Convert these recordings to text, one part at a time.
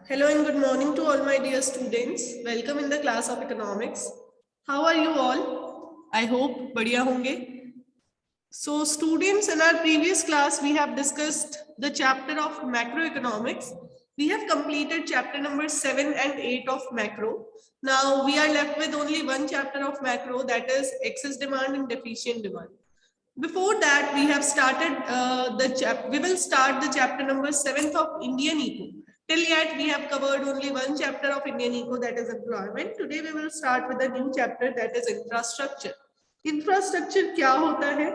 Hello and good morning to all my dear students. Welcome in the class of economics. How are you all? I hope बढ़िया होंगे. So students, in our previous class we have discussed the chapter of macroeconomics. We have completed chapter number 7 and 8 of macro. Now we are left with only one chapter of macro, that is excess demand and deficient demand. Before that, we have started we will start the chapter number 7th of Indian Eco. Till yet, we have covered only one chapter of Indian Eco, that is employment. Today, we will start with a new chapter, that is infrastructure. Infrastructure क्या होता है?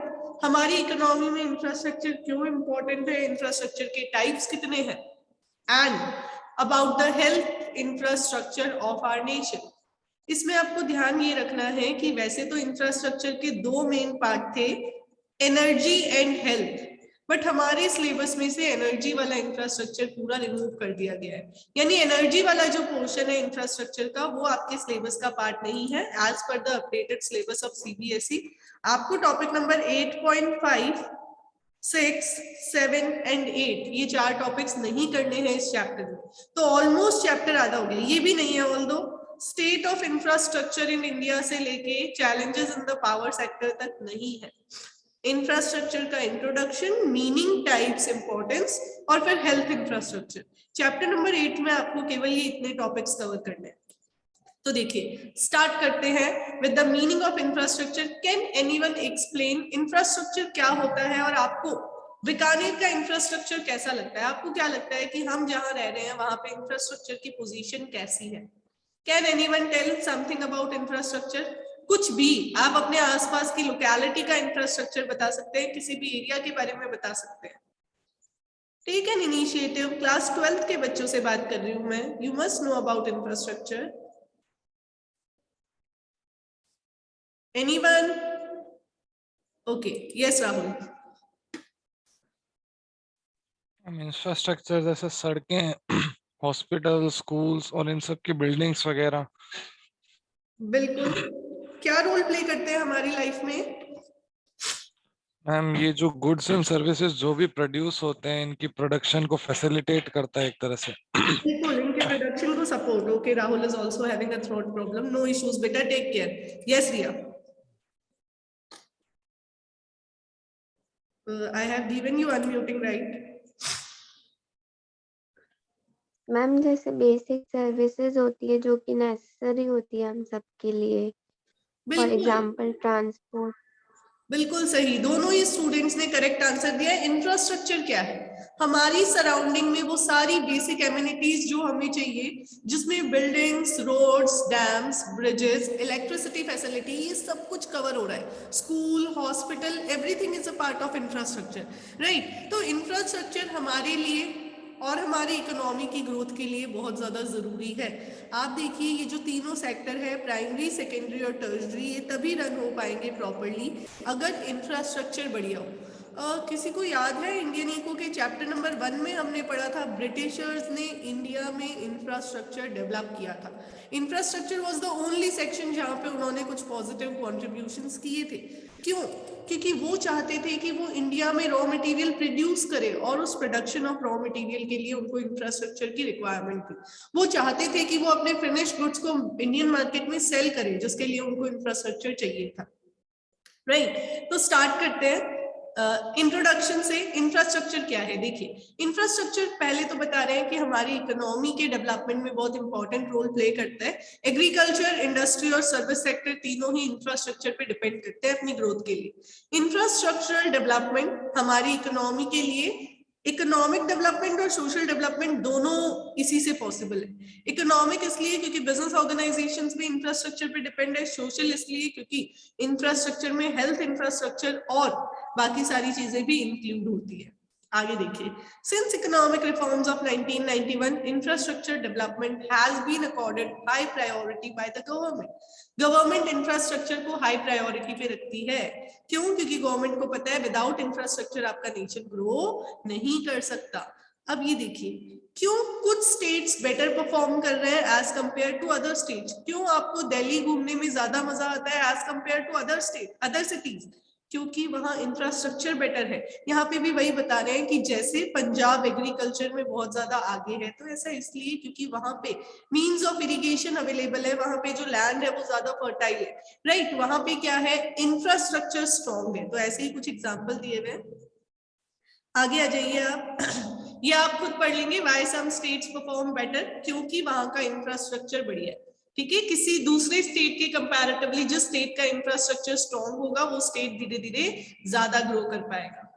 हमारी economy में infrastructure क्यों important है? Infrastructure के types कितने हैं? And about the health infrastructure of our nation. इसमें आपको ध्यान ये रखना है कि वैसे तो इंफ्रास्ट्रक्चर के दो मेन पार्ट थे, एनर्जी एंड हेल्थ, बट हमारे सिलेबस में से एनर्जी वाला इंफ्रास्ट्रक्चर पूरा रिमूव कर दिया गया है. यानी एनर्जी वाला जो पोर्शन है इंफ्रास्ट्रक्चर का, वो आपके सिलेबस का पार्ट नहीं है. As per the updated syllabus of CBSE आपको टॉपिक नंबर 8.5, 6, 7 एंड 8 ये 4 टॉपिक्स नहीं करने हैं इस चैप्टर में. तो ऑलमोस्ट चैप्टर आधा हो गया. ये भी नहीं है, although state of infrastructure in India से लेके challenges in the power sector तक नहीं है. इंफ्रास्ट्रक्चर का इंट्रोडक्शन, मीनिंग, टाइप्स, इंपॉर्टेंस और फिर हेल्थ इंफ्रास्ट्रक्चर. चैप्टर नंबर 8 में आपको केवल ये इतने टॉपिक्स कवर करने हैं. तो देखिए, स्टार्ट करते हैं with the meaning of infrastructure. Can anyone explain infrastructure क्या होता है और आपको बीकानेर का इंफ्रास्ट्रक्चर कैसा लगता है? आपको क्या लगता है कि हम जहां रह रहे हैं वहां पे इंफ्रास्ट्रक्चर की पोजीशन कैसी है? Can anyone tell something about infrastructure? कुछ भी आप अपने आसपास की लोकेलिटी का इंफ्रास्ट्रक्चर बता सकते हैं, किसी भी एरिया के बारे में बता सकते हैं. Take an initiative. Class 12th के बच्चों से बात कर रही हूं मैं. You must know about infrastructure. Anyone? Okay, yes Rahul. Infrastructure जैसे सड़कें, हॉस्पिटल, स्कूल्स और इन सब की बिल्डिंग्स वगैरह. बिल्कुल. क्या रोल प्ले करते हैं हमारी लाइफ में? मैम, ये जो गुड्स एंड सर्विसेज जो भी प्रोड्यूस होते हैं, इनकी प्रोडक्शन को फैसिलिटेट करता है एक तरह से. बिल्कुल, इनके प्रोडक्शन को support. Okay, Rahul is also having a throat problem. No issues बेटा, take care. Yes Riya. I have given you unmuting, right? Ma'am, जैसे बेसिक सर्विसेज होती है जो कि नेसेसरी होती है हम सबके लिए, फॉर एग्जांपल ट्रांसपोर्ट. बिल्कुल सही, दोनों ही स्टूडेंट्स ने करेक्ट आंसर दिया. इंफ्रास्ट्रक्चर क्या है? हमारी सराउंडिंग में वो सारी बेसिक एमिनिटीज जो हमें चाहिए, जिसमें buildings, roads, dams, bridges, electricity facility, ये सब कुछ कवर हो रहा है. School, hospital, everything is a part of infrastructure, right? तो इंफ्रास्ट्रक्चर हमारे लिए और हमारी इकोनॉमी की ग्रोथ के लिए बहुत ज्यादा जरूरी है. आप देखिए, ये जो तीनों सेक्टर है, प्राइमरी, सेकेंडरी और टर्शरी, ये तभी रन हो पाएंगे प्रॉपरली अगर इंफ्रास्ट्रक्चर बढ़िया हो. किसी को याद है इंडियन इको के चैप्टर नंबर 1 में हमने पढ़ा था, ब्रिटिशर्स ने इंडिया में इंफ्रास्ट्रक्चर डेवलप किया था. Infrastructure was the only section जहां पे उन्होंने कुछ पॉजिटिव कॉन्ट्रीब्यूशंस किए थे. क्यों? क्योंकि वो चाहते थे कि वो इंडिया में रॉ मटेरियल प्रोड्यूस करे और उस प्रोडक्शन ऑफ रॉ मटेरियल के लिए उनको इंफ्रास्ट्रक्चर की रिक्वायरमेंट थी. वो चाहते थे कि वो अपने फिनिश गुड्स को इंडियन मार्केट में सेल करें, जिसके लिए उनको इंफ्रास्ट्रक्चर चाहिए था, राइट? तो स्टार्ट करते हैं इंट्रोडक्शन से. इंफ्रास्ट्रक्चर क्या है? देखिए, इंफ्रास्ट्रक्चर पहले तो बता रहे हैं कि हमारी इकोनॉमी के डेवलपमेंट में बहुत इंपॉर्टेंट रोल प्ले करता है. एग्रीकल्चर, इंडस्ट्री और सर्विस सेक्टर तीनों ही इंफ्रास्ट्रक्चर पे डिपेंड करते हैं अपनी ग्रोथ के लिए. इंफ्रास्ट्रक्चरल डेवलपमेंट हमारी इकोनॉमी के लिए, इकोनॉमिक डेवलपमेंट और सोशल डेवलपमेंट दोनों इसी से पॉसिबल है. इकोनॉमिक इसलिए क्योंकि बिजनेस ऑर्गेनाइजेशंस भी इंफ्रास्ट्रक्चर पे डिपेंड है. सोशल इसलिए क्योंकि इंफ्रास्ट्रक्चर में हेल्थ इंफ्रास्ट्रक्चर और बाकी सारी चीजें भी इंक्लूड होती है. आगे देखिए, since economic reforms of 1991 infrastructure development has been accorded high priority by the government. Government infrastructure को हाई प्रायोरिटी पे रखती है. क्यों? क्योंकि गवर्नमेंट को पता है विदाउट इंफ्रास्ट्रक्चर आपका नेशन ग्रो नहीं कर सकता. अब ये देखिए, क्यों कुछ स्टेट्स बेटर परफॉर्म कर रहे हैं as compared to other states. क्यों आपको दिल्ली घूमने में ज्यादा मजा आता है as compared to other state, other cities? क्योंकि वहाँ इंफ्रास्ट्रक्चर बेटर है। यहाँ पे भी वही बता रहे हैं कि जैसे पंजाब एग्रीकल्चर में बहुत ज्यादा आगे है, तो ऐसा इसलिए क्योंकि वहाँ पे मीन्स ऑफ इरिगेशन अवेलेबल है, वहाँ पे जो लैंड है वो ज्यादा फर्टाइल है, राइट। वहाँ पे क्या है, इंफ्रास्ट्रक्चर स्ट्रॉन्ग है। तो ऐसे ही कुछ एग्जाम्पल दिए हुए हैं, आगे आ जाइए आप। ये आप खुद पढ़ लेंगे, why some states perform better, क्योंकि वहां का इंफ्रास्ट्रक्चर बढ़िया है, ठीक है। किसी दूसरे स्टेट के कंपैरेटिवली जिस स्टेट का इंफ्रास्ट्रक्चर स्ट्रॉन्ग होगा वो स्टेट धीरे धीरे ज्यादा ग्रो कर पाएगा।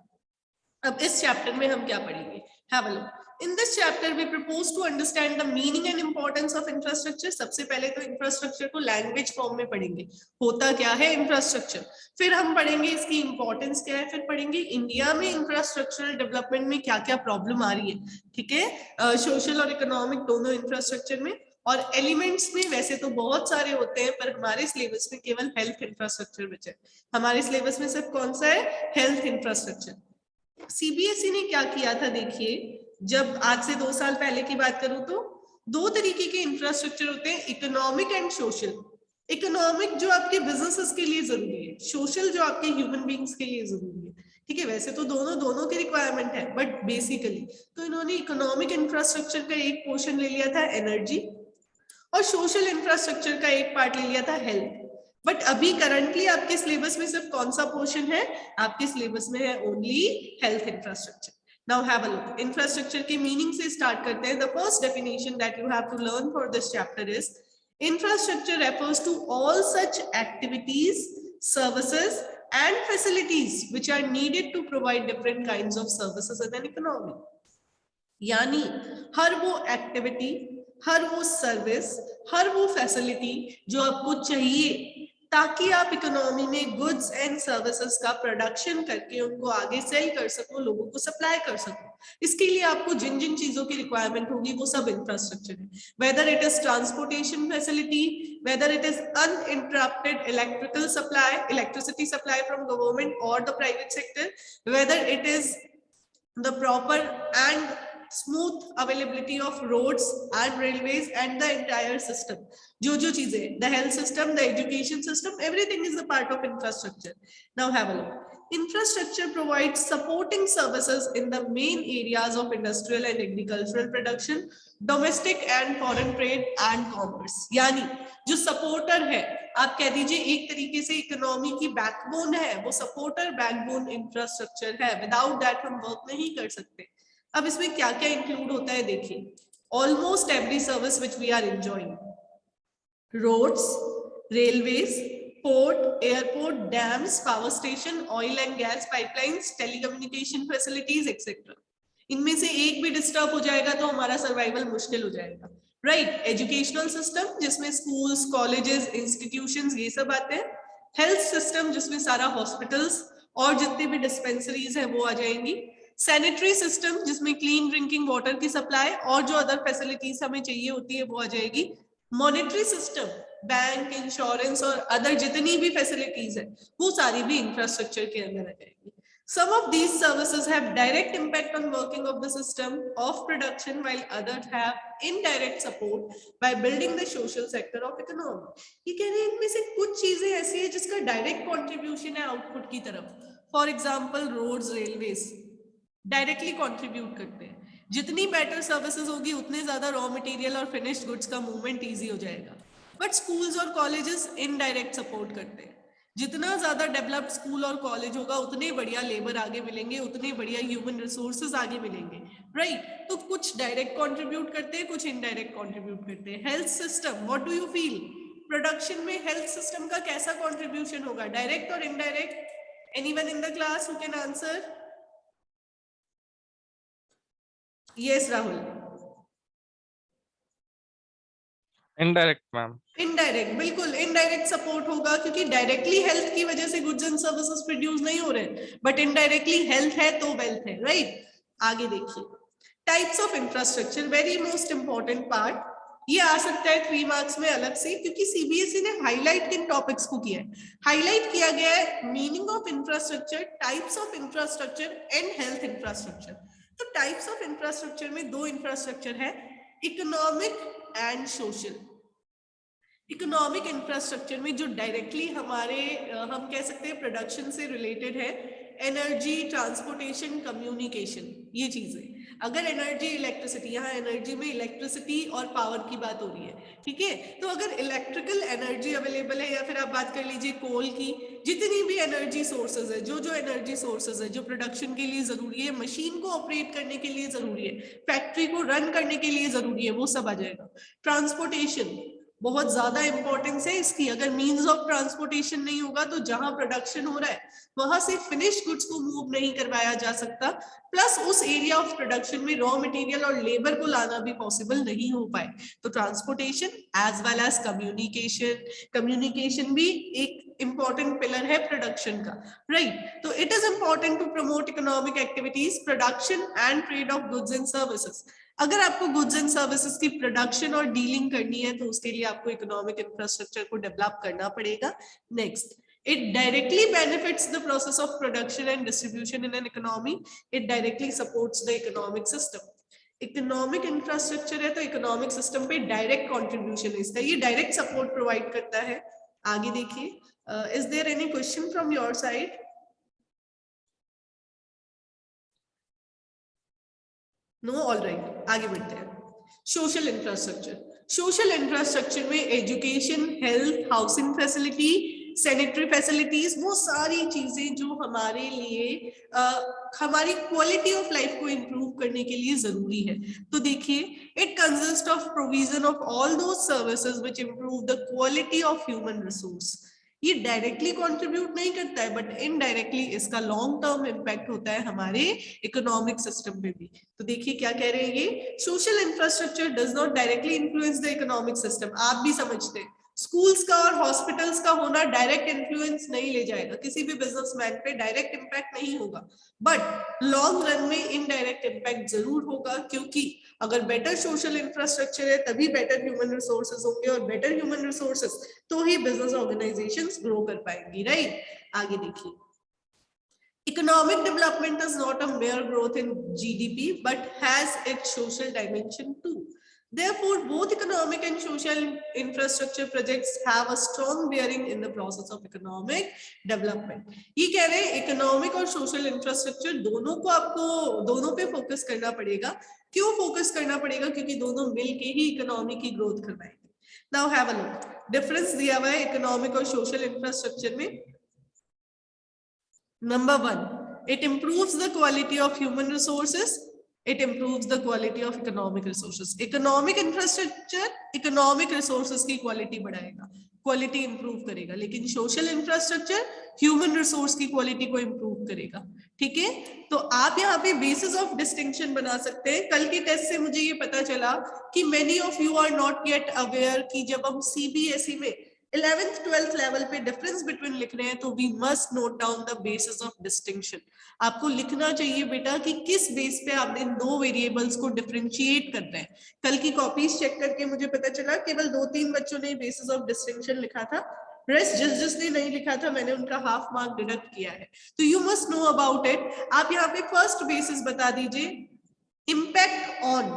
अब इस चैप्टर में हम क्या पढ़ेंगे, have a look. In this chapter, we propose to understand the meaning and importance of infrastructure. सबसे पहले तो इंफ्रास्ट्रक्चर को लैंग्वेज फॉर्म में पढ़ेंगे, होता क्या है इंफ्रास्ट्रक्चर, फिर हम पढ़ेंगे इसकी इंपॉर्टेंस क्या है, फिर पढ़ेंगे इंडिया में इंफ्रास्ट्रक्चरल डेवलपमेंट में क्या क्या प्रॉब्लम आ रही है, ठीक है, सोशल और इकोनॉमिक दोनों इंफ्रास्ट्रक्चर में। और एलिमेंट्स में वैसे तो बहुत सारे होते हैं, पर हमारे सिलेबस में केवल हेल्थ इंफ्रास्ट्रक्चर बचा है। हमारे सिलेबस में सिर्फ कौन सा है, हेल्थ इंफ्रास्ट्रक्चर। सीबीएसई ने क्या किया था, देखिए, जब आज से 2 साल पहले की बात करूं तो 2 तरीके के इंफ्रास्ट्रक्चर होते हैं, इकोनॉमिक एंड सोशल। इकोनॉमिक जो आपके बिजनेसेस के लिए जरूरी है, सोशल जो आपके ह्यूमन बींग्स के लिए जरूरी है, ठीक है। वैसे तो दोनों की रिक्वायरमेंट है, बट बेसिकली तो इन्होंने इकोनॉमिक इंफ्रास्ट्रक्चर का एक पोर्शन ले लिया था एनर्जी, और सोशल इंफ्रास्ट्रक्चर का एक पार्ट ले लिया था हेल्थ। बट अभी करंटली आपके सिलेबस में सिर्फ कौन सा पोर्शन है, आपके सिलेबस में है only health infrastructure. Now have a look. Infrastructure के मीनिंग से स्टार्ट करते हैं। The first definition that you have to learn for this chapter is infrastructure refers to all such activities, services and facilities which are needed to provide different kinds of services in an economy. यानी हर वो activity, हर वो service, हर वो facility जो आपको चाहिए ताकि आप economy में गुड्स एंड सर्विसेज का प्रोडक्शन करके उनको आगे सेल कर सको, लोगों को सप्लाई कर सको। इसके लिए आपको जिन जिन चीजों की रिक्वायरमेंट होगी वो सब इंफ्रास्ट्रक्चर है। Whether it is transportation facility, whether it is uninterrupted electrical supply, electricity supply from government और the private sector, whether it is the proper and smooth availability of roads and railways and the entire system, जो चीजें, the health system, the education system, everything is a part of infrastructure. Now have a look. Infrastructure provides supporting services in the main areas of industrial and agricultural production, domestic and foreign trade and commerce. यानी जो supporter है, आप कह दीजिए एक तरीके से economy की बैकबोन है, वो सपोर्टर बैकबोन इंफ्रास्ट्रक्चर है। विदाउट दैट हम वर्क नहीं कर सकते। अब इसमें क्या क्या इंक्लूड होता है देखिए, almost every service which we are enjoying, roads, railways, port, airport, dams, power station, oil and gas pipelines, telecommunication facilities etcetera. इनमें से एक भी डिस्टर्ब हो जाएगा तो हमारा सर्वाइवल मुश्किल हो जाएगा, राइट। एजुकेशनल सिस्टम जिसमें स्कूल्स, कॉलेजेस, इंस्टीट्यूशंस ये सब आते हैं। हेल्थ सिस्टम जिसमें सारा हॉस्पिटल्स और जितने भी डिस्पेंसरीज हैं वो आ जाएंगी। सैनिटरी सिस्टम जिसमें क्लीन ड्रिंकिंग वाटर की सप्लाई और जो अदर फैसिलिटीज हमें चाहिए होती है वो आ जाएगी। मॉनेटरी सिस्टम, बैंक, इंश्योरेंस और अदर जितनी भी फैसिलिटीज है वो सारी भी इंफ्रास्ट्रक्चर के अंदर आ जाएगी। Some of these services have direct impact on working of the system of production, while others have indirect support by building the social sector of economy. ये कह रहे हैं इनमें से कुछ चीजें ऐसी है जिसका डायरेक्ट कंट्रीब्यूशन है आउटपुट की तरफ। For example roads, railways directly contribute करते हैं। जितनी बेटर सर्विसेज होगी उतने ज्यादा रॉ मटेरियल और फिनिश्ड गुड्स का मूवमेंट इजी हो जाएगा। बट स्कूल्स और कॉलेजेस इनडायरेक्ट सपोर्ट करते हैं। जितना ज्यादा डेवलप्ड स्कूल और कॉलेज होगा उतने बढ़िया लेबर आगे मिलेंगे, उतने बढ़िया ह्यूमन रिसोर्सेज आगे मिलेंगे, राइट। तो कुछ डायरेक्ट कंट्रीब्यूट करते हैं, कुछ इनडायरेक्ट कंट्रीब्यूट करते हैं। Health system, what do you feel, production में हेल्थ सिस्टम का कैसा कंट्रीब्यूशन होगा, डायरेक्ट और indirect? Anyone in the class who can answer? Yes Rahul. Indirect ma'am. Indirect, बिल्कुल इनडायरेक्ट सपोर्ट होगा, क्योंकि डायरेक्टली हेल्थ की वजह से गुड्स एंड सर्विसेज प्रोड्यूस नहीं हो रहे, बट इनडायरेक्टली हेल्थ है तो वेल्थ है, राइट। आगे देखिए, types of infrastructure, very most important part. ये आ सकता है 3 मार्क्स में अलग से, क्योंकि सीबीएसई ने हाईलाइट किन टॉपिक्स को किया है, हाईलाइट किया गया है meaning of infrastructure, types of infrastructure and health infrastructure. तो टाइप्स ऑफ इंफ्रास्ट्रक्चर में 2 इंफ्रास्ट्रक्चर है, economic and social. Economic infrastructure में जो डायरेक्टली हमारे हम कह सकते हैं प्रोडक्शन से रिलेटेड है, एनर्जी, ट्रांसपोर्टेशन, कम्युनिकेशन, ये चीजें। अगर एनर्जी, इलेक्ट्रिसिटी, यहाँ एनर्जी में इलेक्ट्रिसिटी और पावर की बात हो रही है, ठीक है। तो अगर इलेक्ट्रिकल एनर्जी अवेलेबल है, या फिर आप बात कर लीजिए कोल की, जितनी भी एनर्जी सोर्सेज है, जो एनर्जी सोर्सेज है जो प्रोडक्शन के लिए जरूरी है, मशीन को ऑपरेट करने के लिए जरूरी है, फैक्ट्री को रन करने के लिए जरूरी है, वो सब आ जाएगा। ट्रांसपोर्टेशन बहुत ज्यादा इंपॉर्टेंस है इसकी। अगर मींस ऑफ ट्रांसपोर्टेशन नहीं होगा तो जहां प्रोडक्शन हो रहा है वहां से फिनिश गुड्स को मूव नहीं करवाया जा सकता, प्लस उस एरिया ऑफ प्रोडक्शन में रॉ मटेरियल और लेबर को लाना भी पॉसिबल नहीं हो पाए। तो transportation as well as communication भी एक इंपॉर्टेंट पिलर है प्रोडक्शन का, राइट। तो it is important to promote economic activities, production and trade of goods and services. अगर आपको गुड्स एंड सर्विसेज की प्रोडक्शन और डीलिंग करनी है तो उसके लिए आपको इकोनॉमिक इंफ्रास्ट्रक्चर को डेवलप करना पड़ेगा। Next, it directly benefits the process of production and distribution in an economy. It directly supports the economic system. Economic infrastructure है तो इकोनॉमिक सिस्टम पे डायरेक्ट कंट्रीब्यूशन है इसका, ये डायरेक्ट सपोर्ट प्रोवाइड करता है। आगे देखिए, is there any question from your side? No, all right, आगे बढ़ते हैं। सोशल इंफ्रास्ट्रक्चर, सोशल इंफ्रास्ट्रक्चर में education, health, housing facility, sanitary facilities, वो सारी चीजें जो हमारे लिए हमारी क्वालिटी ऑफ लाइफ को इंप्रूव करने के लिए जरूरी है। तो देखिए, it consist of provision of all those services which improve the quality of human resource. ये डायरेक्टली कंट्रीब्यूट नहीं करता है बट इनडायरेक्टली इसका लॉन्ग टर्म इम्पैक्ट होता है हमारे इकोनॉमिक सिस्टम पे भी। तो देखिए क्या कह रहे हैं ये, social infrastructure does not directly influence the economic system. आप भी समझते हैं स्कूल्स का और हॉस्पिटल्स का होना डायरेक्ट इन्फ्लुएंस नहीं ले जाएगा, किसी भी बिजनेसमैन पे डायरेक्ट इम्पैक्ट नहीं होगा, बट लॉन्ग रन में इनडायरेक्ट इम्पैक्ट जरूर होगा, क्योंकि अगर बेटर सोशल इंफ्रास्ट्रक्चर है तभी बेटर ह्यूमन रिसोर्सेज होंगे, और बेटर ह्यूमन रिसोर्सेज तो ही बिजनेस ऑर्गेनाइजेशंस ग्रो कर पाएंगी, राइट। आगे देखिए, economic development is not a mere growth in GDP but has its social dimension too. Therefore, both economic and social infrastructure projects have a strong bearing in the process of economic development. ये कह रहे हैं economic और social infrastructure दोनों को आपको दोनों पे फोकस करना पड़ेगा। क्यों फोकस करना पड़ेगा? क्योंकि दोनों मिलके ही इकोनॉमी की ग्रोथ करवाएंगे। Now have a look, difference दिया हुआ है इकोनॉमिक और सोशल इंफ्रास्ट्रक्चर में। Number one, it improves the quality of human resources. It improves the quality of economic resources. Economic infrastructure, economic resources की quality बढ़ाएगा, quality improve करेगा, लेकिन social infrastructure human resource की quality को improve करेगा। ठीक है, तो आप यहाँ पे basis of distinction बना सकते हैं। कल के टेस्ट से मुझे ये पता चला कि many of you are not yet aware कि जब हम CBSE में 11th 12th लेवल पे डिफरेंस बिटवीन लिख रहे हैं तो we must note down the basis of distinction. आपको लिखना चाहिए बेटा कि किस बेस पे आपने दो वेरिएबल्स को डिफरेंशिएट करना है। कल की कॉपीज चेक करके मुझे पता चला केवल 2-3 बच्चों ने बेसिस ऑफ डिस्टिंक्शन लिखा था, रेस्ट जिसने नहीं लिखा था मैंने उनका हाफ मार्क डिडक्ट किया है। तो you must know about it. आप यहाँ पे फर्स्ट बेसिस बता दीजिए, इम्पैक्ट ऑन,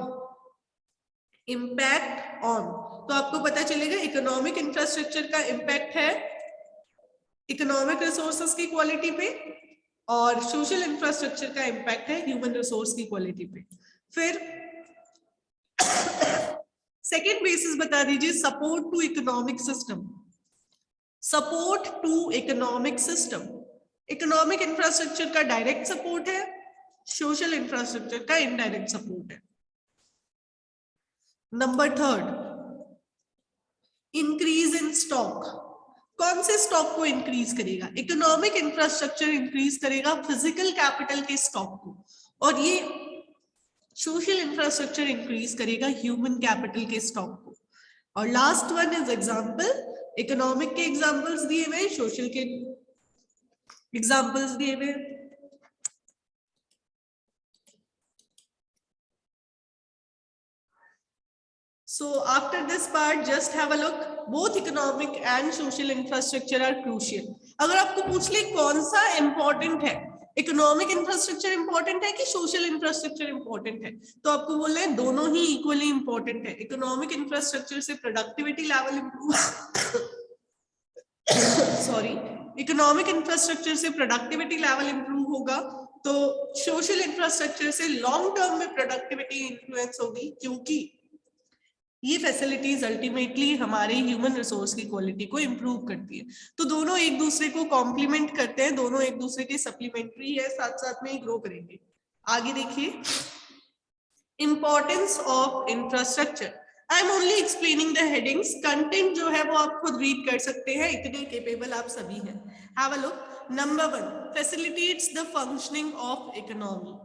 इम्पैक्ट ऑन, तो आपको पता चलेगा इकोनॉमिक इंफ्रास्ट्रक्चर का इम्पैक्ट है इकोनॉमिक रिसोर्सेज की क्वालिटी पे, और सोशल इंफ्रास्ट्रक्चर का इम्पैक्ट है ह्यूमन रिसोर्स की क्वालिटी पे। फिर सेकेंड बेसिस बता दीजिए, support to economic system, support to economic system. Economic infrastructure का डायरेक्ट सपोर्ट है, सोशल इंफ्रास्ट्रक्चर का इनडायरेक्ट सपोर्ट है। Number third, increase in stock. कौन से स्टॉक को इंक्रीज करेगा? इकोनॉमिक इंफ्रास्ट्रक्चर इंक्रीज करेगा फिजिकल कैपिटल के स्टॉक को, और ये सोशल इंफ्रास्ट्रक्चर इंक्रीज करेगा ह्यूमन कैपिटल के स्टॉक को। और last one is example, economic के एग्जांपल्स दिए हुए, सोशल के एग्जांपल्स दिए हुए। So after this part, just have a look. Both economic and social infrastructure are crucial. अगर आपको पूछ ले कौन सा important है, इकोनॉमिक इंफ्रास्ट्रक्चर इंपॉर्टेंट है कि सोशल इंफ्रास्ट्रक्चर इंपॉर्टेंट है? तो आपको बोलना है दोनों ही इक्वली इंपॉर्टेंट है। इकोनॉमिक इंफ्रास्ट्रक्चर से productivity level improve sorry, economic infrastructure से प्रोडक्टिविटी लेवल इंप्रूव होगा, तो सोशल इंफ्रास्ट्रक्चर से लॉन्ग टर्म में प्रोडक्टिविटी इन्फ्लुएंस होगी, क्योंकि ये फैसिलिटीज अल्टीमेटली हमारे ह्यूमन रिसोर्स की क्वालिटी को इंप्रूव करती है। तो दोनों एक दूसरे को कॉम्प्लीमेंट करते हैं, दोनों एक दूसरे के सप्लीमेंट्री है, साथ साथ में ही ग्रो करेंगे। आगे देखिए, importance of infrastructure. I am only explaining the headings, content जो है वो आप खुद रीड कर सकते हैं, इतने केपेबल आप सभी हैं। Have a look. Number 1, facilitates the functioning of economy.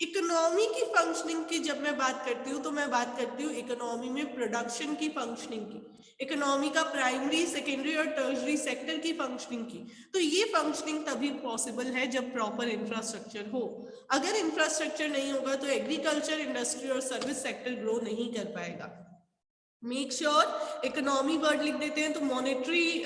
Economy की फंक्शनिंग की जब मैं बात करती हूँ तो मैं बात करती हूँ इकोनॉमी में प्रोडक्शन की फंक्शनिंग की, इकोनॉमी का प्राइमरी, सेकेंडरी और टर्शरी सेक्टर की फंक्शनिंग की। तो ये फंक्शनिंग तभी पॉसिबल है जब प्रॉपर इंफ्रास्ट्रक्चर हो। अगर इंफ्रास्ट्रक्चर नहीं होगा तो एग्रीकल्चर, इंडस्ट्री और सर्विस सेक्टर ग्रो नहीं कर पाएगा। मेक श्योर इकोनॉमी वर्ड लिख देते हैं तो मॉनेटरी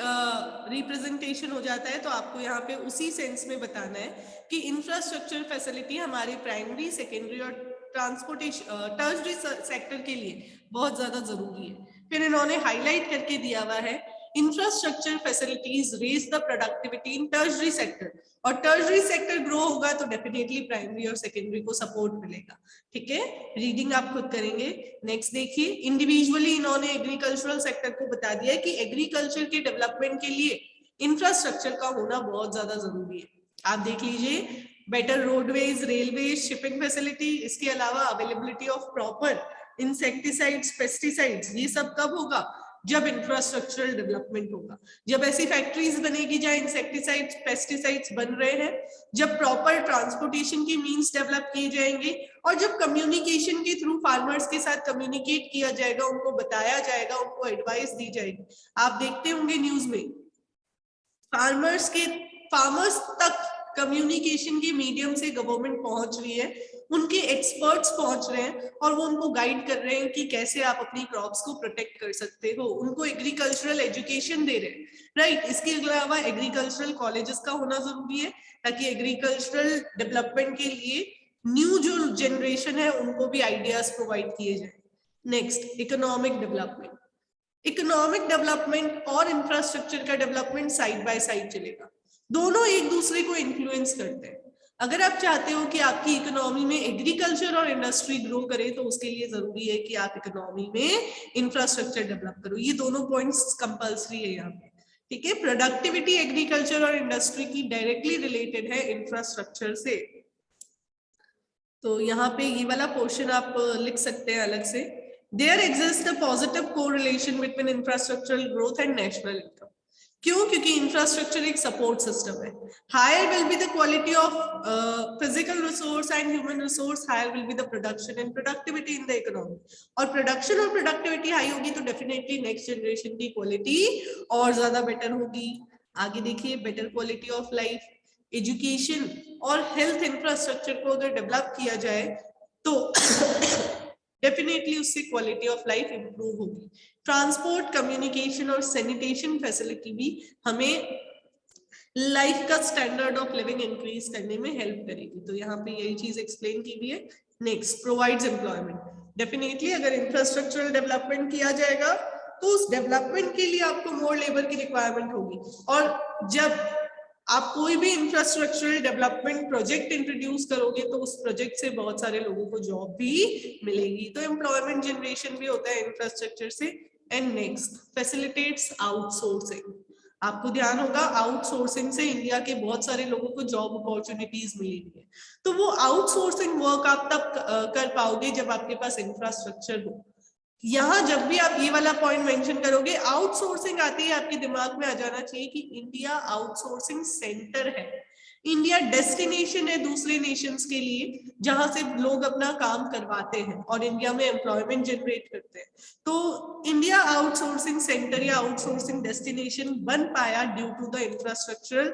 रिप्रेजेंटेशन हो जाता है, तो आपको यहाँ पे उसी सेंस में बताना है कि इंफ्रास्ट्रक्चर फैसिलिटी हमारे प्राइमरी, सेकेंडरी और ट्रांसपोर्टेशन, टर्शरी सेक्टर के लिए बहुत ज्यादा जरूरी है। फिर इन्होंने हाईलाइट करके दिया हुआ है, infrastructure facilities raise the productivity in tertiary sector, और टर्शरी सेक्टर ग्रो होगा तो डेफिनेटली प्राइमरी और सेकेंडरी को सपोर्ट मिलेगा। ठीक है, रीडिंग आप खुद करेंगे। नेक्स्ट देखिए, इंडिविजुअली इन्होंने एग्रीकल्चरल सेक्टर को बता दिया है कि एग्रीकल्चर के डेवलपमेंट के लिए इंफ्रास्ट्रक्चर का होना बहुत ज्यादा जरूरी है। आप देख लीजिए, better roadways, railway, shipping facility, इसके अलावा availability of proper insecticides, pesticides, ये सब कब होगा? जब इंफ्रास्ट्रक्चरल डेवलपमेंट होगा, जब ऐसी फैक्ट्रीज बनेगी जहां इंसेक्टिसाइड्स, पेस्टिसाइड्स बन रहे हैं, जब प्रॉपर ट्रांसपोर्टेशन की मींस डेवलप किए जाएंगे, और जब कम्युनिकेशन के थ्रू फार्मर्स के साथ कम्युनिकेट किया जाएगा, उनको बताया जाएगा, उनको एडवाइस दी जाएगी। आप देखते होंगे न्यूज में फार्मर्स तक कम्युनिकेशन के मीडियम से गवर्नमेंट पहुंच रही है, उनके एक्सपर्ट्स पहुंच रहे हैं और वो उनको गाइड कर रहे हैं कि कैसे आप अपनी क्रॉप्स को प्रोटेक्ट कर सकते हो, उनको एग्रीकल्चरल एजुकेशन दे रहे हैं, राइट। इसके अलावा एग्रीकल्चरल कॉलेजेस का होना जरूरी है ताकि एग्रीकल्चरल डेवलपमेंट के लिए न्यू जो जनरेशन है उनको भी आइडियाज प्रोवाइड किए जाए। Next, economic development. Economic development और इंफ्रास्ट्रक्चर का डेवलपमेंट साइड बाय साइड चलेगा, दोनों एक दूसरे को इन्फ्लुएंस करते हैं। अगर आप चाहते हो कि आपकी इकोनॉमी में एग्रीकल्चर और इंडस्ट्री ग्रो करे तो उसके लिए जरूरी है कि आप इकोनॉमी में इंफ्रास्ट्रक्चर डेवलप करो। ये दोनों पॉइंट्स कंपल्सरी है यहाँ पे, ठीक है। प्रोडक्टिविटी एग्रीकल्चर और इंडस्ट्री की डायरेक्टली रिलेटेड है इंफ्रास्ट्रक्चर से। तो यहाँ पे ये वाला पोर्शन आप लिख सकते हैं अलग से। There exists a positive correlation between infrastructural growth and national income. क्यों? क्योंकि इंफ्रास्ट्रक्चर एक सपोर्ट सिस्टम है। Higher will be the quality of physical resource and human resource, higher will be the production and productivity in the economy. और production और productivity high होगी तो definitely next generation की quality और ज्यादा better होगी। आगे देखिए, better quality of life, education और हेल्थ इंफ्रास्ट्रक्चर को अगर डेवलप किया जाए तो डेफिनेटली उससे क्वालिटी ऑफ लाइफ इंप्रूव होगी। ट्रांसपोर्ट, कम्युनिकेशन और सैनिटेशन फैसिलिटी भी हमें लाइफ का स्टैंडर्ड ऑफ लिविंग इंक्रीज करने में हेल्प करेगी। तो यहाँ पे यही चीज एक्सप्लेन की हुई है। Next, provides employment. डेफिनेटली अगर इंफ्रास्ट्रक्चरल डेवलपमेंट किया जाएगा तो उस डेवलपमेंट के लिए आपको मोर लेबर की रिक्वायरमेंट होगी, और जब आप कोई भी इंफ्रास्ट्रक्चरल डेवलपमेंट प्रोजेक्ट इंट्रोड्यूस करोगे तो उस प्रोजेक्ट से बहुत सारे लोगों को जॉब भी मिलेगी। तो एम्प्लॉयमेंट जनरेशन भी होता है इंफ्रास्ट्रक्चर से। And next, facilitates outsourcing. आपको ध्यान होगा आउटसोर्सिंग से इंडिया के बहुत सारे लोगों को जॉब अपॉर्चुनिटीज मिलेंगी। तो वो आउटसोर्सिंग वर्क आप तब कर पाओगे जब आपके पास इंफ्रास्ट्रक्चर हो। यहाँ जब भी आप ये वाला पॉइंट मेंशन करोगे, आउटसोर्सिंग आती है, आपके दिमाग में आ जाना चाहिए कि इंडिया आउटसोर्सिंग सेंटर है, इंडिया डेस्टिनेशन है दूसरे नेशंस के लिए जहां से लोग अपना काम करवाते हैं और इंडिया में एम्प्लॉयमेंट जनरेट करते हैं। तो इंडिया आउटसोर्सिंग सेंटर या आउटसोर्सिंग डेस्टिनेशन बन पाया due to the infrastructural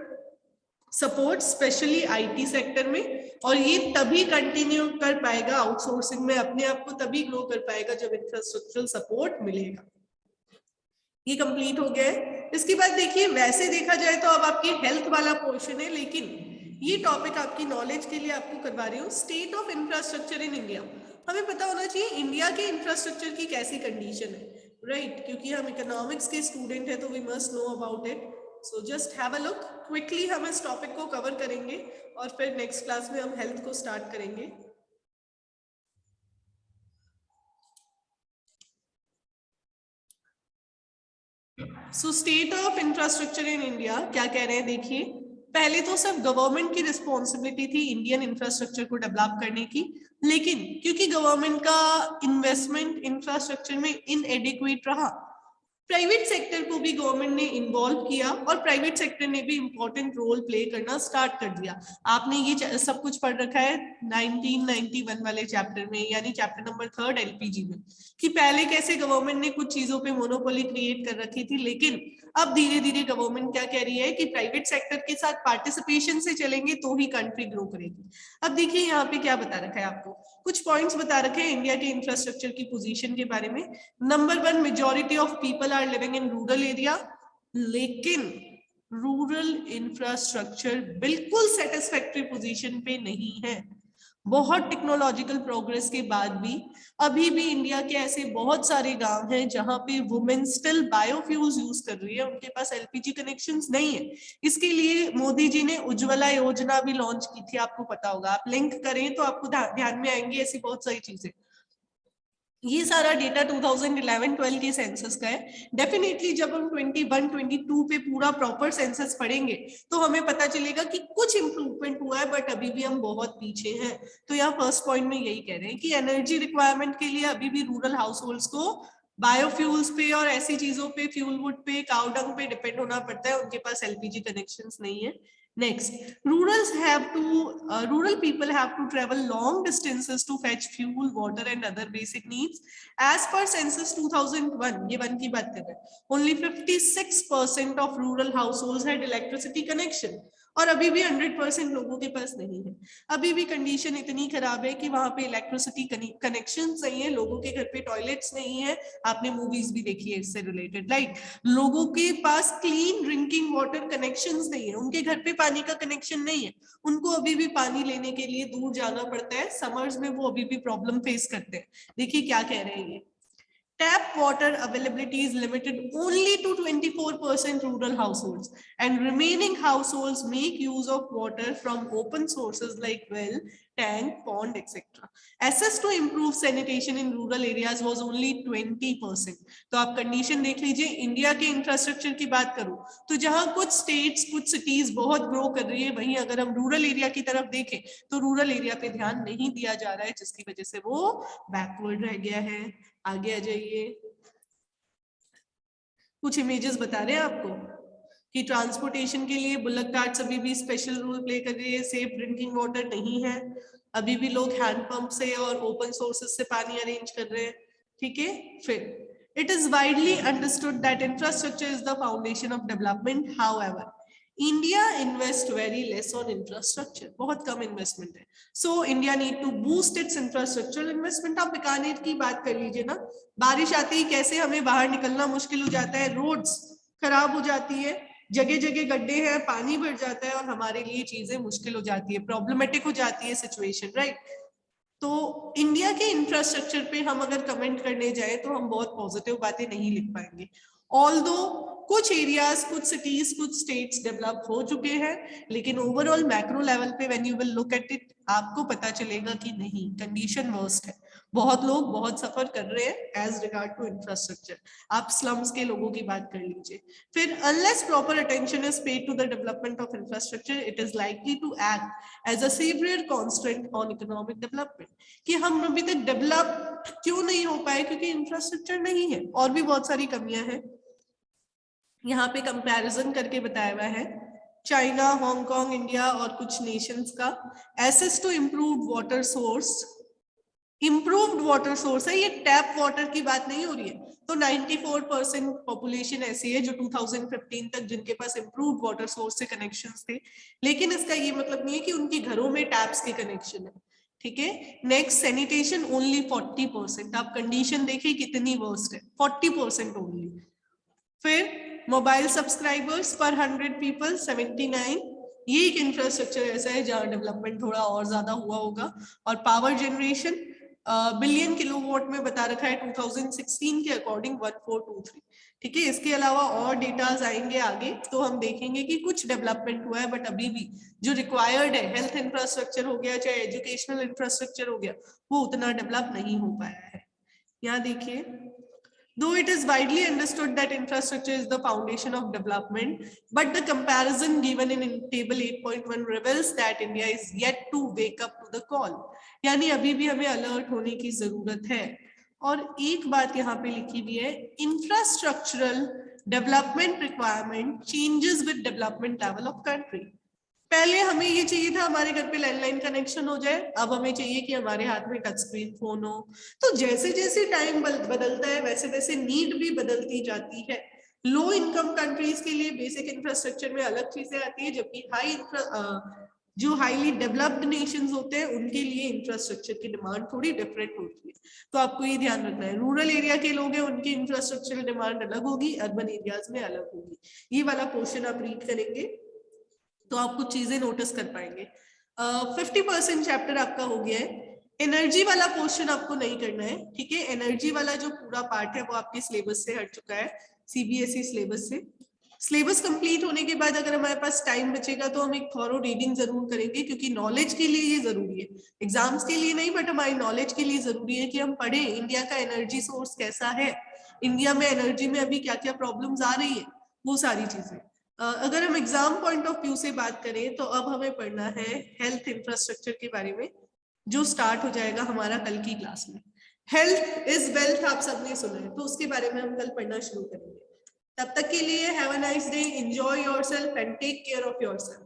support, especially IT sector में। और ये तभी कंटिन्यू कर पाएगा आउटसोर्सिंग में, अपने आप को तभी ग्रो कर पाएगा जब इंफ्रास्ट्रक्चरल सपोर्ट मिलेगा। ये कंप्लीट हो गया है। इसके बाद देखिए, वैसे देखा जाए तो अब आपकी हेल्थ वाला पोर्शन है, लेकिन ये टॉपिक आपकी नॉलेज के लिए आपको करवा रही हूँ। State of infrastructure in India, हमें पता होना चाहिए इंडिया के इंफ्रास्ट्रक्चर की कैसी कंडीशन है, राइट? क्योंकि हम इकोनॉमिक्स के स्टूडेंट हैं तो we must know about it. So just have a look quickly, हम इस टॉपिक को कवर करेंगे और फिर नेक्स्ट क्लास में हम हेल्थ को स्टार्ट करेंगे। So state of infrastructure in India क्या कह रहे हैं, देखिए। पहले तो सिर्फ गवर्नमेंट की रिस्पॉन्सिबिलिटी थी इंडियन इंफ्रास्ट्रक्चर को डेवलप करने की, लेकिन क्योंकि गवर्नमेंट का इन्वेस्टमेंट इंफ्रास्ट्रक्चर में इनएडिक्वेट रहा, प्राइवेट सेक्टर को भी गवर्नमेंट ने इन्वॉल्व किया और प्राइवेट सेक्टर ने भी इंपॉर्टेंट रोल प्ले करना स्टार्ट कर दिया। आपने ये सब कुछ पढ़ रखा है 1991 वाले चैप्टर में, यानी चैप्टर नंबर 3 एलपीजी में, कि पहले कैसे गवर्नमेंट ने कुछ चीजों पे मोनोपोली क्रिएट कर रखी थी, लेकिन अब धीरे धीरे गवर्नमेंट क्या कह रही है कि प्राइवेट सेक्टर के साथ पार्टिसिपेशन से चलेंगे तो ही कंट्री ग्रो करेगी। अब देखिए यहाँ पे क्या बता रखा है, आपको कुछ पॉइंट्स बता रखे हैं इंडिया के इंफ्रास्ट्रक्चर की पोजीशन के बारे में। Number 1, majority of people are living in rural area, लेकिन रूरल इंफ्रास्ट्रक्चर बिल्कुल सेटिस्फैक्टरी पोजीशन पे नहीं है। बहुत टेक्नोलॉजिकल प्रोग्रेस के बाद भी अभी भी इंडिया के ऐसे बहुत सारे गांव हैं जहां पे वुमेन स्टिल बायोफ्यूल्स यूज कर रही है, उनके पास एलपीजी कनेक्शंस नहीं है। इसके लिए मोदी जी ने उज्ज्वला योजना भी लॉन्च की थी, आपको पता होगा, आप लिंक करें तो आपको ध्यान में आएंगी ऐसी बहुत सारी चीजें। ये सारा डेटा 2011-12 के सेंसस का है। डेफिनेटली जब हम 21-22 पे पूरा प्रॉपर सेंसस पढ़ेंगे तो हमें पता चलेगा कि कुछ इंप्रूवमेंट हुआ है, बट अभी भी हम बहुत पीछे हैं। तो यहाँ फर्स्ट पॉइंट में यही कह रहे हैं कि एनर्जी रिक्वायरमेंट के लिए अभी भी रूरल हाउस होल्ड्स को बायोफ्यूल्स पे और ऐसी चीजों पे, फ्यूल वुड पे, काउ डंग पे डिपेंड होना पड़ता है, उनके पास एलपीजी कनेक्शंस नहीं है। Next, rural people have to travel long distances to fetch fuel, water and other basic needs. As per census 2001, ये 1 की बात कर रहे हैं, only 56% of rural households had electricity connection, और अभी भी 100% लोगों के पास नहीं है। अभी भी कंडीशन इतनी खराब है कि वहां पे इलेक्ट्रिसिटी कनेक्शन नहीं है, लोगों के घर पे टॉयलेट्स नहीं है, आपने मूवीज भी देखी है इससे रिलेटेड, राइट? लोगों के पास क्लीन ड्रिंकिंग वाटर कनेक्शंस नहीं है, उनके घर पे पानी का कनेक्शन नहीं है, उनको अभी भी पानी लेने के लिए दूर जाना पड़ता है, समर्स में वो अभी भी प्रॉब्लम फेस करते हैं। देखिए क्या कह रहे हैं ये, tap water availability is limited only to 24% rural households, and remaining households make use of water from open sources like well, tank, pond, etc. Access to improve sanitation in rural areas was only 20%. तो आप condition देख लीजिए। India के infrastructure की बात करूं तो जहां कुछ स्टेट्स, कुछ सिटीज बहुत ग्रो कर रही है, वहीं अगर हम रूरल एरिया की तरफ देखें तो रूरल एरिया पे ध्यान नहीं दिया जा रहा है, जिसकी वजह से वो बैकवर्ड रह गया है। आगे आ जाइए, कुछ इमेजेस बता रहे हैं आपको कि ट्रांसपोर्टेशन के लिए बुलक कार्ट्स अभी भी स्पेशल रोल प्ले कर रही है, सेफ ड्रिंकिंग वाटर नहीं है, अभी भी लोग हैंडपंप से और ओपन सोर्सेस से पानी अरेंज कर रहे हैं, ठीक है। फिर it is widely understood that infrastructure is the foundation of development, however India invest very less on infrastructure, बहुत कम इन्वेस्टमेंट है। So India need to boost its infrastructural investment. आप बीकानेर की बात कर लीजिए ना, बारिश आते ही कैसे हमें बाहर निकलना मुश्किल हो जाता है, रोड्स खराब हो जाती है, जगह जगह गड्ढे हैं, पानी भर जाता है और हमारे लिए चीजें मुश्किल हो जाती है, प्रॉब्लमेटिक हो जाती है सिचुएशन, राइट? तो इंडिया के इंफ्रास्ट्रक्चर पे हम अगर कमेंट करने जाए तो हम बहुत पॉजिटिव बातें नहीं लिख पाएंगे। ऑल्दो कुछ एरियाज, कुछ सिटीज, कुछ स्टेट्स डेवलप हो चुके हैं, लेकिन ओवरऑल मैक्रो लेवल पे when you will look at it आपको पता चलेगा कि नहीं, कंडीशन वर्स्ट है, बहुत लोग बहुत सफर कर रहे हैं एज रिगार्ड टू इंफ्रास्ट्रक्चर। आप स्लम्स के लोगों की बात कर लीजिए। फिर unless proper attention is paid to the development of infrastructure, it is likely to act as a severe constraint on economic development. कि हम अभी तक डेवलप क्यों नहीं हो पाए, क्योंकि इंफ्रास्ट्रक्चर नहीं है, और भी बहुत सारी कमियां हैं। यहाँ पे कंपैरिजन करके बताया हुआ है चाइना, हांगकांग, इंडिया और कुछ नेशंस का। Access to improved water source, improved water source है, ये टैप वाटर की बात नहीं हो रही है। तो 94% पॉपुलेशन ऐसी है जो 2015 तक जिनके पास इम्प्रूव्ड वाटर सोर्स से कनेक्शंस थे, लेकिन इसका ये मतलब नहीं है कि उनके घरों में टैप्स के कनेक्शन है, ठीक है। Next, sanitation only 40%। आप कंडीशन देखिए कितनी वर्स्ट है, 40% ओनली। फिर मोबाइल सब्सक्राइबर्स पर 100 पीपल 79, ये एक इंफ्रास्ट्रक्चर ऐसा है जहाँ डेवलपमेंट थोड़ा और ज्यादा हुआ होगा। और पावर जनरेशन बिलियन किलोवाट में बता रखा है 2016 के अकॉर्डिंग 1423। ठीक है, इसके अलावा और डेटाज आएंगे आगे तो हम देखेंगे कि कुछ डेवलपमेंट हुआ है, बट अभी भी जो रिक्वायर्ड है, हेल्थ इंफ्रास्ट्रक्चर हो गया चाहे एजुकेशनल इंफ्रास्ट्रक्चर हो गया, वो उतना डेवलप नहीं हो पाया है। यहाँ देखिए, though it is widely understood that infrastructure is the foundation of development, but the comparison given in table 8.1 reveals that India is yet to wake up to the call. यानी अभी भी हमें अलर्ट होने की जरूरत है। और एक बात यहाँ पे लिखी हुई है, infrastructural development requirement changes with development level of country. पहले हमें ये चाहिए था हमारे घर पे लैंडलाइन कनेक्शन हो जाए, अब हमें चाहिए कि हमारे हाथ में टच स्क्रीन फोन हो। तो जैसे जैसे टाइम बदलता है वैसे वैसे नीड भी बदलती जाती है। लो इनकम कंट्रीज के लिए बेसिक इंफ्रास्ट्रक्चर में अलग चीजें आती है, जबकि जो हाईली डेवलप्ड नेशंस होते हैं उनके लिए इंफ्रास्ट्रक्चर की डिमांड थोड़ी डिफरेंट होती है। तो आपको ये ध्यान रखना है, रूरल एरिया के लोग हैं उनकी इंफ्रास्ट्रक्चरल डिमांड अलग होगी, अर्बन एरियाज में अलग होगी। ये वाला पोर्शन आप रीड करेंगे तो आप कुछ चीजें नोटिस कर पाएंगे। 50% चैप्टर आपका हो गया है। एनर्जी वाला पोर्शन आपको नहीं करना है, ठीक है। एनर्जी वाला जो पूरा पार्ट है वो आपके सिलेबस से हट चुका है, सीबीएसई सिलेबस से। सिलेबस कंप्लीट होने के बाद अगर हमारे पास टाइम बचेगा तो हम एक थॉरो रीडिंग जरूर करेंगे, क्योंकि नॉलेज के लिए ये जरूरी है, एग्जाम्स के लिए नहीं बट हमारी नॉलेज के लिए जरूरी है कि हम पढ़ें इंडिया का एनर्जी सोर्स कैसा है, इंडिया में एनर्जी में अभी क्या क्या प्रॉब्लम्स आ रही है, वो सारी चीजें। अगर हम एग्जाम पॉइंट ऑफ व्यू से बात करें तो अब हमें पढ़ना है हेल्थ इंफ्रास्ट्रक्चर के बारे में, जो स्टार्ट हो जाएगा हमारा कल की क्लास में। हेल्थ इज वेल्थ आप सबने सुना है, तो उसके बारे में हम कल पढ़ना शुरू करेंगे। तब तक के लिए have a nice day, enjoy yourself and take care of yourself.